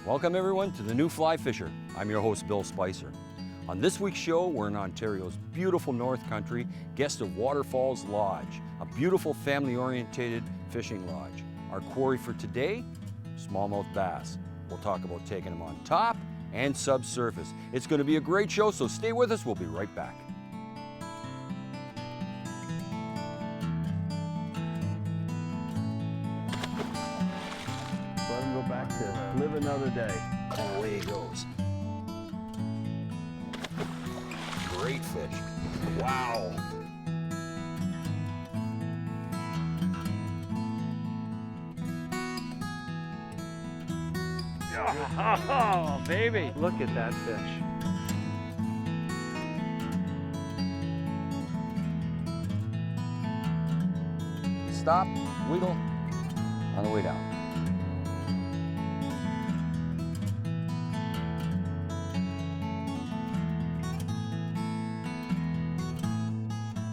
Welcome everyone to the New Fly Fisher. I'm your host Bill Spicer. On this week's show, we're in Ontario's beautiful North Country, guest of Waterfalls Lodge, a beautiful family-oriented fishing lodge. Our quarry for today, smallmouth bass. We'll talk about taking them on top and subsurface. It's going to be a great show, so stay with us. We'll be right back. Let him go back to live another day. And away he goes. Great fish. Wow. Oh, baby. Look at that fish. Stop, wiggle, on the way down.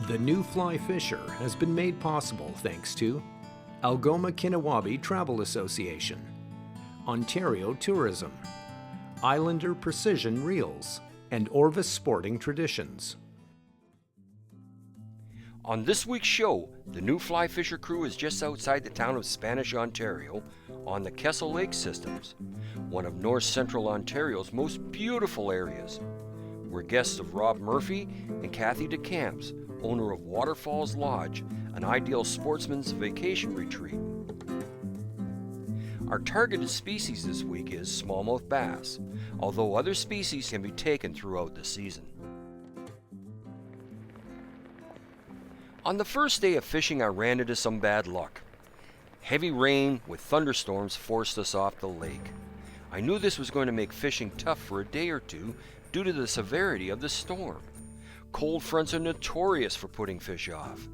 The New Fly Fisher has been made possible thanks to Algoma Country Travel Association, Ontario Tourism, Islander Precision Reels, and Orvis Sporting Traditions. On this week's show, the New Fly Fisher crew is just outside the town of Spanish, Ontario, on the Kessel Lake systems, one of north central Ontario's most beautiful areas. We're guests of Rob Murphy and Kathy DeCamps, owner of Waterfalls Lodge, an ideal sportsman's vacation retreat. Our targeted species this week is smallmouth bass, although other species can be taken throughout the season. On the first day of fishing, I ran into some bad luck. Heavy rain with thunderstorms forced us off the lake. I knew this was going to make fishing tough for a day or two due to the severity of the storm. Cold fronts are notorious for putting fish off.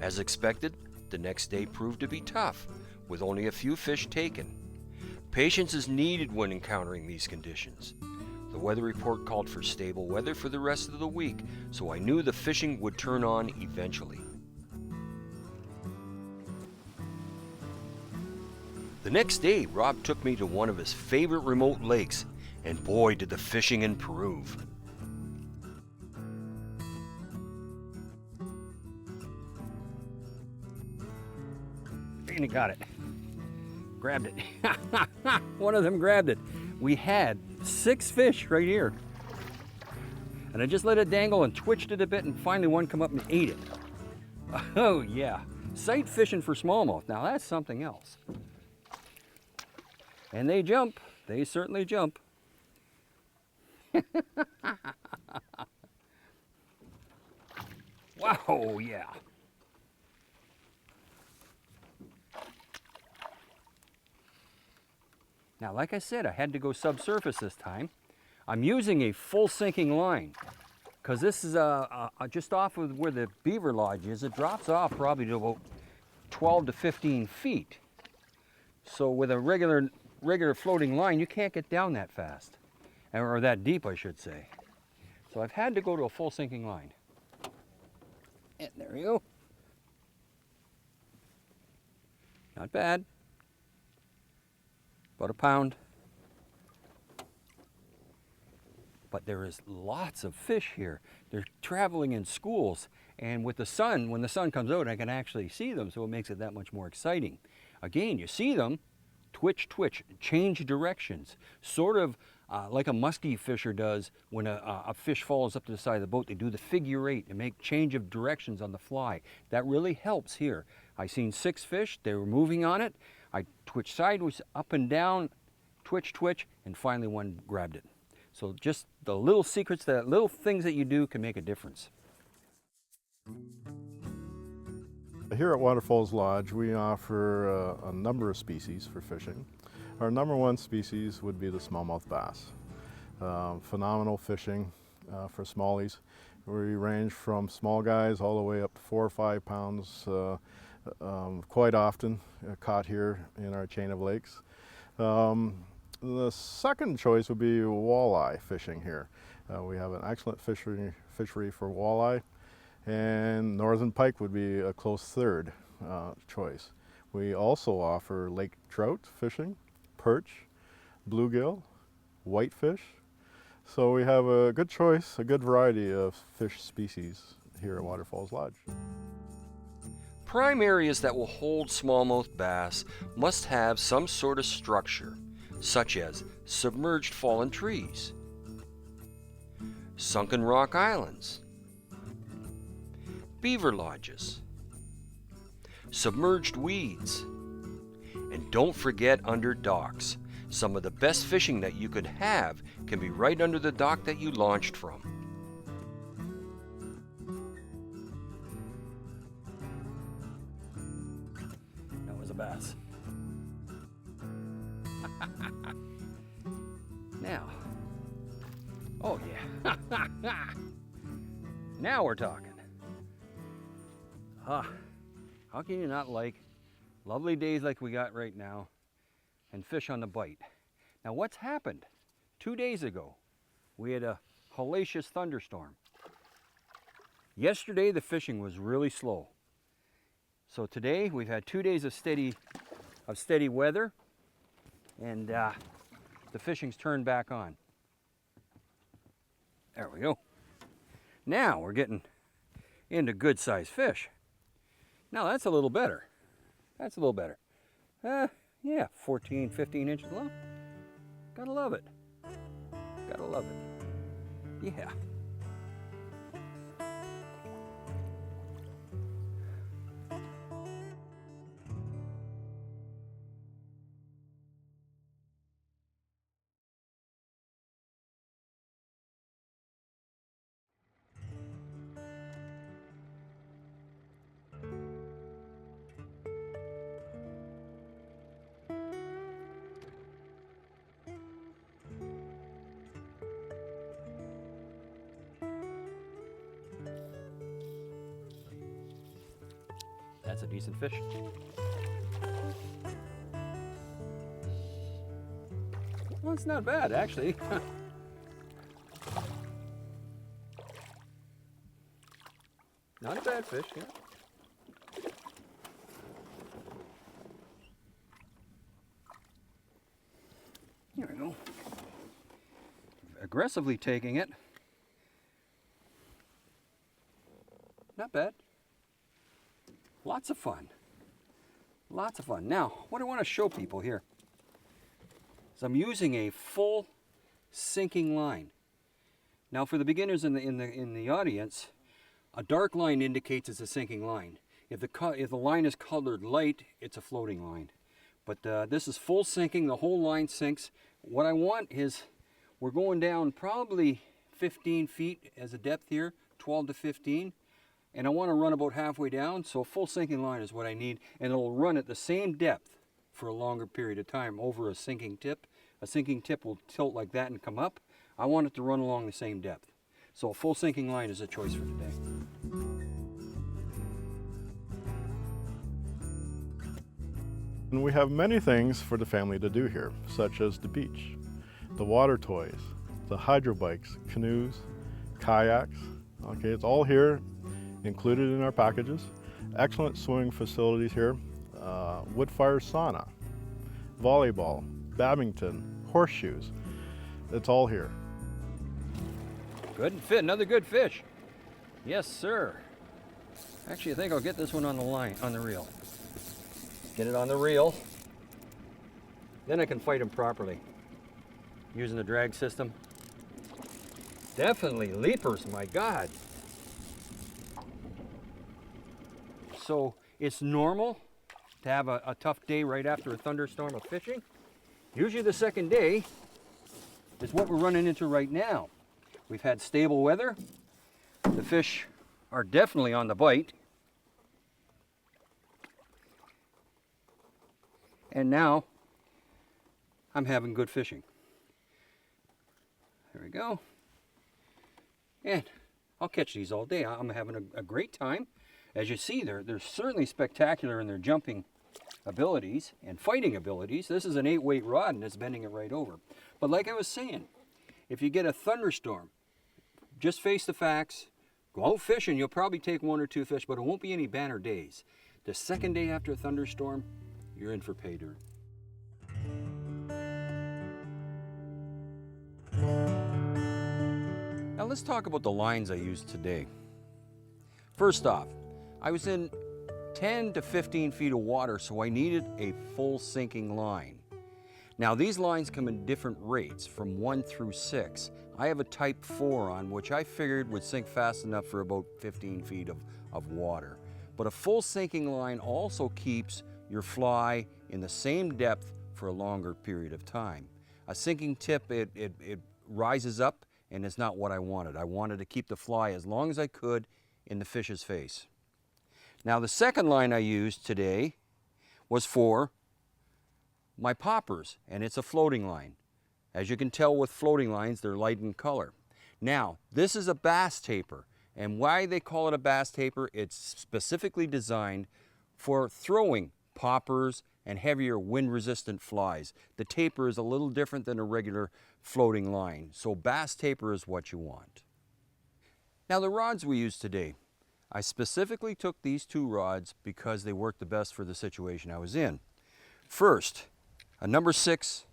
As expected, the next day proved to be tough, with only a few fish taken. Patience is needed when encountering these conditions. The weather report called for stable weather for the rest of the week, so I knew the fishing would turn on eventually. The next day, Rob took me to one of his favorite remote lakes, and boy did the fishing improve. And he got it. Grabbed it. One of them grabbed it. We had 6 fish right here. And I just let it dangle and twitched it a bit, and finally one come up and ate it. Oh yeah, sight fishing for smallmouth. Now that's something else. And they jump. They certainly jump. Wow, yeah. Now, like I said, I had to go subsurface this time. I'm using a full sinking line because this is just off of where the beaver lodge is. It drops off probably to about 12 to 15 feet. So with a regular floating line, you can't get down that fast, or that deep, I should say. So I've had to go to a full sinking line. And there you go. Not bad. About a pound. But there is lots of fish here. They're traveling in schools, and with the sun, when the sun comes out, I can actually see them, so it makes it that much more exciting. Again, you see them, twitch, twitch, change directions, sort of like a muskie fisher does when a fish falls up to the side of the boat. They do the figure 8 and make change of directions on the fly. That really helps here. I seen 6 fish, they were moving on it. I twitched sideways, up and down, twitch, twitch, and finally one grabbed it. So just the little secrets, the little things that you do can make a difference. Here at Waterfalls Lodge, we offer a number of species for fishing. Our number one species would be the smallmouth bass. Phenomenal fishing for smallies. We range from small guys all the way up to 4 or 5 pounds, quite often caught here in our chain of lakes. The second choice would be walleye fishing here. We have an excellent fishery for walleye, and northern pike would be a close third choice. We also offer lake trout fishing, perch, bluegill, whitefish. So we have a good choice, a good variety of fish species here at Waterfalls Lodge. Prime areas that will hold smallmouth bass must have some sort of structure, such as submerged fallen trees, sunken rock islands, beaver lodges, submerged weeds, and don't forget under docks. Some of the best fishing that you could have can be right under the dock that you launched from. That was a bass. Now, oh yeah. Now we're talking. How can you not like lovely days like we got right now and fish on the bite? Now what's happened? 2 days ago, we had a hellacious thunderstorm. Yesterday the fishing was really slow. So today we've had 2 days of steady weather, and the fishing's turned back on. There we go. Now we're getting into good sized fish. Now that's a little better. That's a little better. Yeah, 14, 15 inches long. Gotta love it. Gotta love it. Yeah. That's a decent fish. Well, it's not bad, actually. Not a bad fish, yeah. Here we go. Aggressively taking it. Not bad. Lots of fun. Lots of fun. Now, what I want to show people here is I'm using a full sinking line. Now, for the beginners in the audience, a dark line indicates it's a sinking line. If the line is colored light, it's a floating line. But this is full sinking. The whole line sinks. What I want is, we're going down probably 15 feet as a depth here, 12 to 15. And I want to run about halfway down, so a full sinking line is what I need, and it'll run at the same depth for a longer period of time over a sinking tip. A sinking tip will tilt like that and come up. I want it to run along the same depth. So a full sinking line is a choice for today. And we have many things for the family to do here, such as the beach, the water toys, the hydro bikes, canoes, kayaks. Okay, it's all here, included in our packages. Excellent swimming facilities here, wood fire sauna, volleyball, badminton, horseshoes. It's all here. Good and fit, another good fish. Yes, sir. Actually, I think I'll get this one on the line, on the reel. Get it on the reel. Then I can fight him properly. Using the drag system. Definitely leapers, my God. So it's normal to have a tough day right after a thunderstorm of fishing. Usually the second day is what we're running into right now. We've had stable weather. The fish are definitely on the bite. And now I'm having good fishing. There we go. And I'll catch these all day. I'm having a great time. As you see, they're certainly spectacular in their jumping abilities and fighting abilities. This is an 8-weight rod and it's bending it right over. But like I was saying, if you get a thunderstorm, just face the facts, go out fishing. You'll probably take 1 or 2 fish, but it won't be any banner days. The second day after a thunderstorm, you're in for pay dirt. Now let's talk about the lines I used today. First off, I was in 10 to 15 feet of water, so I needed a full sinking line. Now these lines come in different rates from 1 through 6. I have a type 4 on, which I figured would sink fast enough for about 15 feet of water. But a full sinking line also keeps your fly in the same depth for a longer period of time. A sinking tip, it rises up, and it's not what I wanted. I wanted to keep the fly as long as I could in the fish's face. Now the second line I used today was for my poppers, and it's a floating line. As you can tell with floating lines, they're light in color. Now, this is a bass taper, and why they call it a bass taper, it's specifically designed for throwing poppers and heavier wind-resistant flies. The taper is a little different than a regular floating line, so bass taper is what you want. Now the rods we used today, I specifically took these 2 rods because they worked the best for the situation I was in. First, a number 6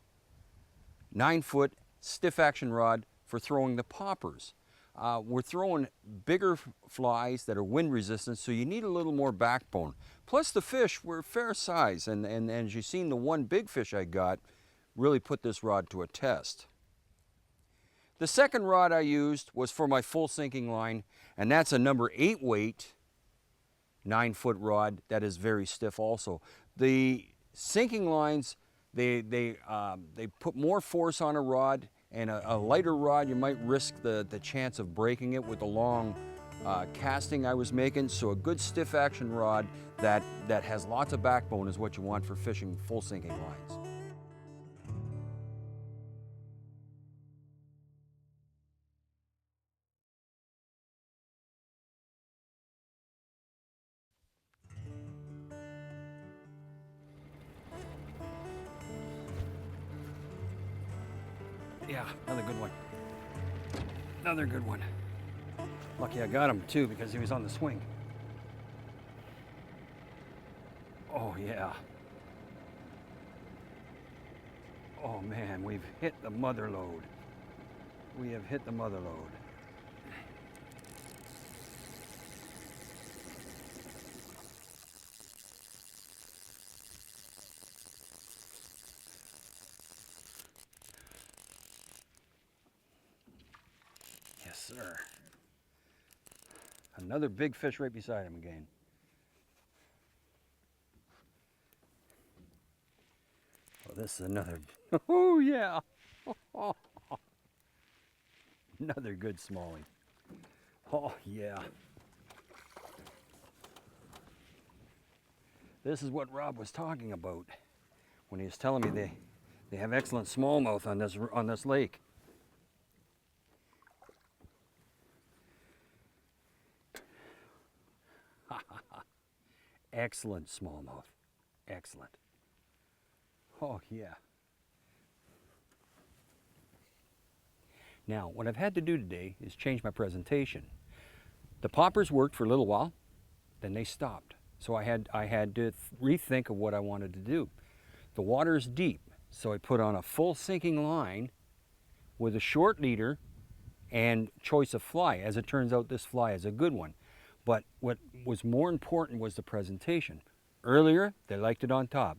9-foot stiff action rod for throwing the poppers. We're throwing bigger flies that are wind resistant, so you need a little more backbone. Plus the fish were fair size, and as you've seen, the one big fish I got really put this rod to a test. The second rod I used was for my full sinking line, and that's a number 8 weight 9-foot rod that is very stiff also. The sinking lines, they put more force on a rod, and a lighter rod, you might risk the chance of breaking it with the long casting I was making. So a good stiff action rod that has lots of backbone is what you want for fishing full sinking lines. Yeah, another good one. Another good one. Lucky I got him too because he was on the swing. Oh yeah. Oh man, we've hit the mother lode. We have hit the mother lode. Yes, sir. Another big fish right beside him again. Oh, this is another. Oh, yeah. Another good smallie. Oh, yeah. This is what Rob was talking about when he was telling me they have excellent smallmouth on this lake. Excellent smallmouth. Excellent. Oh, yeah. Now, what I've had to do today is change my presentation. The poppers worked for a little while, then they stopped. So I had to rethink of what I wanted to do. The water is deep, so I put on a full sinking line with a short leader and choice of fly. As it turns out, this fly is a good one. But what was more important was the presentation. Earlier, they liked it on top.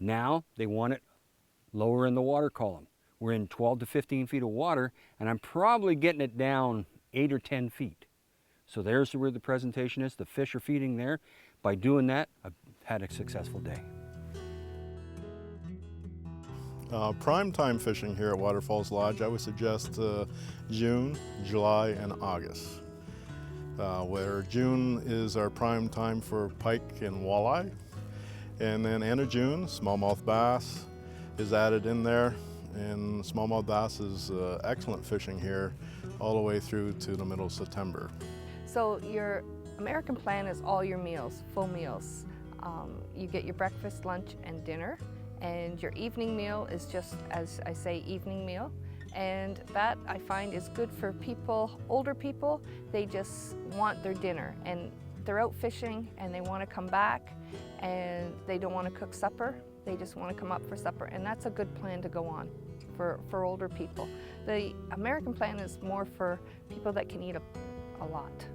Now, they want it lower in the water column. We're in 12 to 15 feet of water, and I'm probably getting it down 8 or 10 feet. So there's where the presentation is. The fish are feeding there. By doing that, I've had a successful day. Prime time fishing here at Waterfalls Lodge, I would suggest June, July, and August. Where June is our prime time for pike and walleye. And then end of June, smallmouth bass is added in there. And smallmouth bass is excellent fishing here all the way through to the middle of September. So your American plan is all your meals, full meals. You get your breakfast, lunch, and dinner. And your evening meal is just, as I say, evening meal. And that I find is good for people, older people. They just want their dinner and they're out fishing and they want to come back and they don't want to cook supper. They just want to come up for supper, and that's a good plan to go on. for older people. The American plan is more for people that can eat a lot,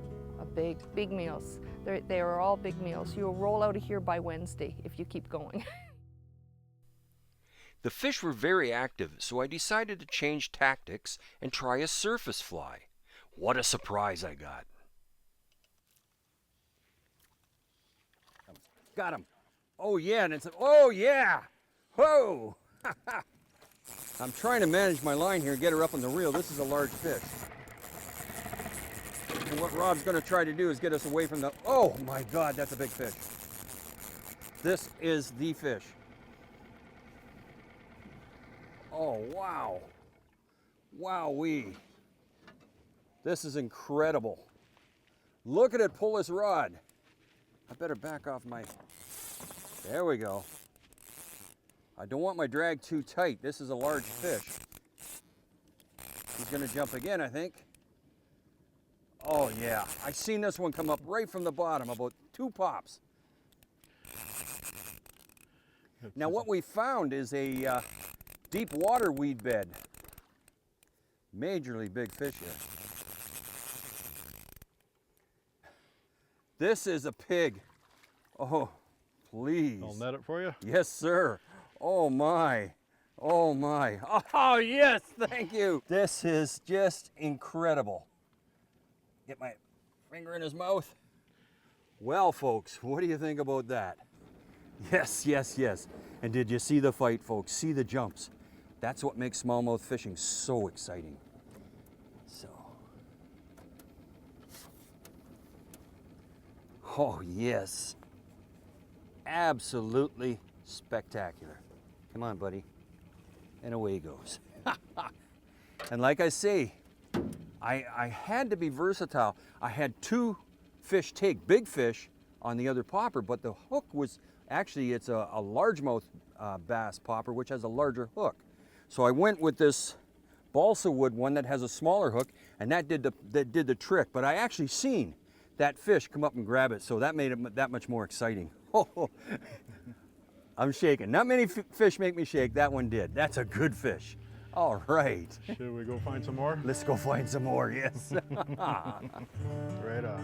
big meals. They are all big meals. You'll roll out of here by Wednesday if you keep going. The fish were very active, so I decided to change tactics and try a surface fly. What a surprise I got. Got him. Oh yeah, and it's, oh yeah. Whoa. I'm trying to manage my line here, get her up on the reel. This is a large fish. And what Rob's gonna try to do is get us away from the, oh my God, that's a big fish. This is the fish. Oh, wow. Wowee. This is incredible. Look at it pull this rod. I better back off my, there we go. I don't want my drag too tight. This is a large fish. He's gonna jump again, I think. Oh yeah, I seen this one come up right from the bottom, about 2 pops. Now what we found is a deep water weed bed. Majorly big fish here. This is a pig. Oh, please. I'll net it for you. Yes, sir. Oh my. Oh my. Oh yes, thank you. This is just incredible. Get my finger in his mouth. Well, folks, what do you think about that? Yes, yes, yes. And did you see the fight, folks? See the jumps. That's what makes smallmouth fishing so exciting. So. Oh, yes. Absolutely spectacular. Come on, buddy. And away he goes. And like I say, I had to be versatile. I had 2 fish take, big fish, on the other popper, but the hook was, actually it's a largemouth bass popper, which has a larger hook. So I went with this balsa wood one that has a smaller hook, and that did the trick. But I actually seen that fish come up and grab it, so that made it that much more exciting. I'm shaking. Not many fish make me shake. That one did. That's a good fish. All right. Should we go find some more? Let's go find some more, yes. Right on.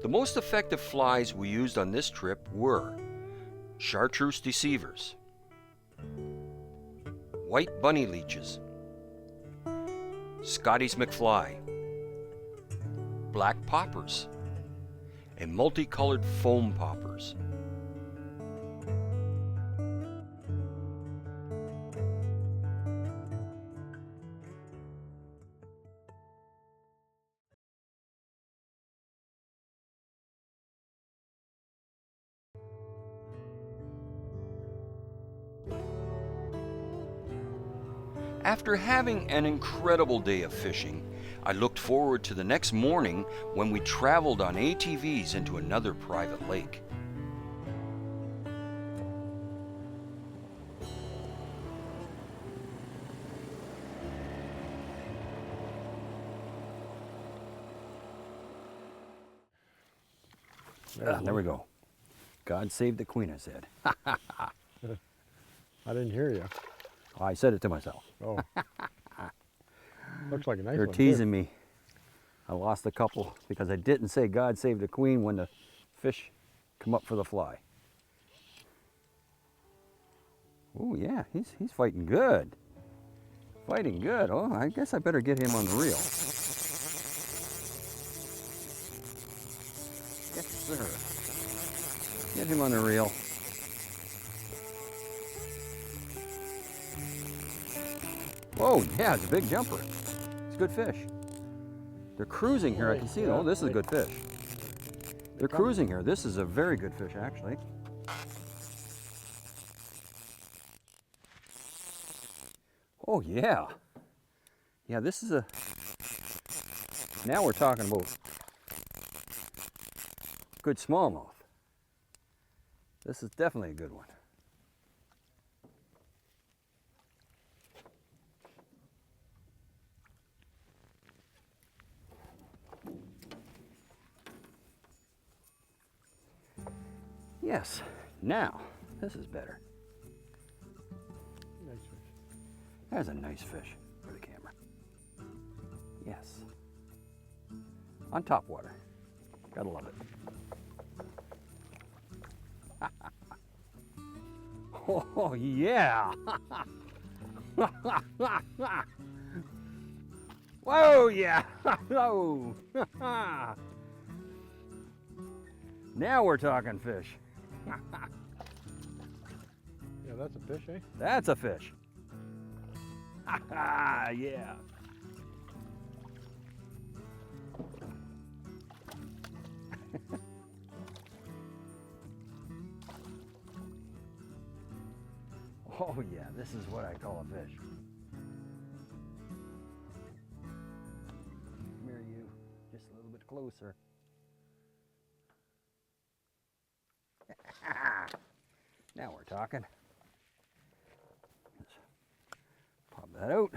The most effective flies we used on this trip were chartreuse deceivers, white bunny leeches, Scotty's McFly, black poppers, and multicolored foam poppers. After having an incredible day of fishing, I looked forward to the next morning when we traveled on ATVs into another private lake. There we go. God save the Queen, I said. I didn't hear you. I said it to myself. Oh. Looks like a nice They're one. teasing me. I lost a couple because I didn't say God save the Queen when the fish come up for the fly. Oh yeah, he's fighting good. Fighting good. Oh, I guess I better get him on the reel. Yes, sir. Get him on the reel. Whoa, yeah, it's a big jumper. It's a good fish. They're cruising here. I can see them. Oh, this is a good fish. They're cruising here. This is a very good fish, actually. Oh, yeah. Yeah, this is a... Now we're talking about good smallmouth. This is definitely a good one. Yes, Now, this is better. Nice fish. That's a nice fish for the camera. Yes. On topwater. Gotta love it. Oh, yeah. Whoa, yeah. Whoa. Now we're talking fish. Yeah, that's a fish, eh? That's a fish. Yeah. Oh yeah, this is what I call a fish. Come here, you. Just a little bit closer. Now we're talking. Let's pop that out.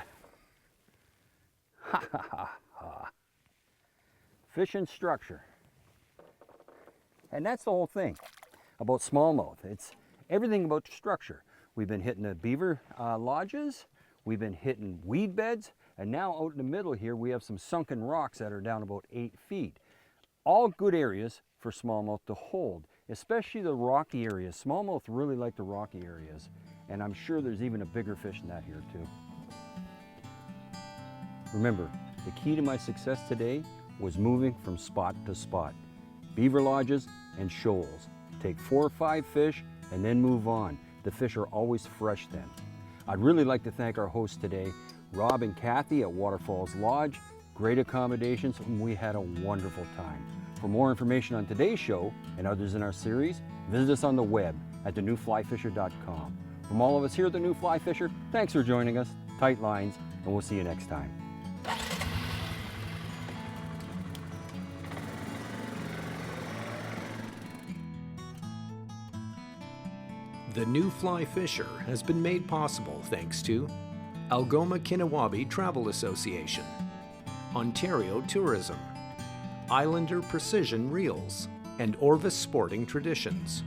Ha ha ha ha. Fish and structure. And that's the whole thing about smallmouth. It's everything about structure. We've been hitting the beaver lodges, we've been hitting weed beds, and now out in the middle here we have some sunken rocks that are down about 8 feet. All good areas for smallmouth to hold, especially the rocky areas. Smallmouth really like the rocky areas, and I'm sure there's even a bigger fish than that here too. Remember, the key to my success today was moving from spot to spot. Beaver lodges and shoals. Take 4 or 5 fish and then move on. The fish are always fresh then. I'd really like to thank our hosts today, Rob and Kathy at Waterfalls Lodge. Great accommodations, and we had a wonderful time. For more information on today's show and others in our series, visit us on the web at thenewflyfisher.com. From all of us here at The New Fly Fisher, thanks for joining us. Tight lines, and we'll see you next time. The New Fly Fisher has been made possible thanks to Algoma Travel Association, Ontario Tourism, Islander Precision Reels, and Orvis Sporting Traditions.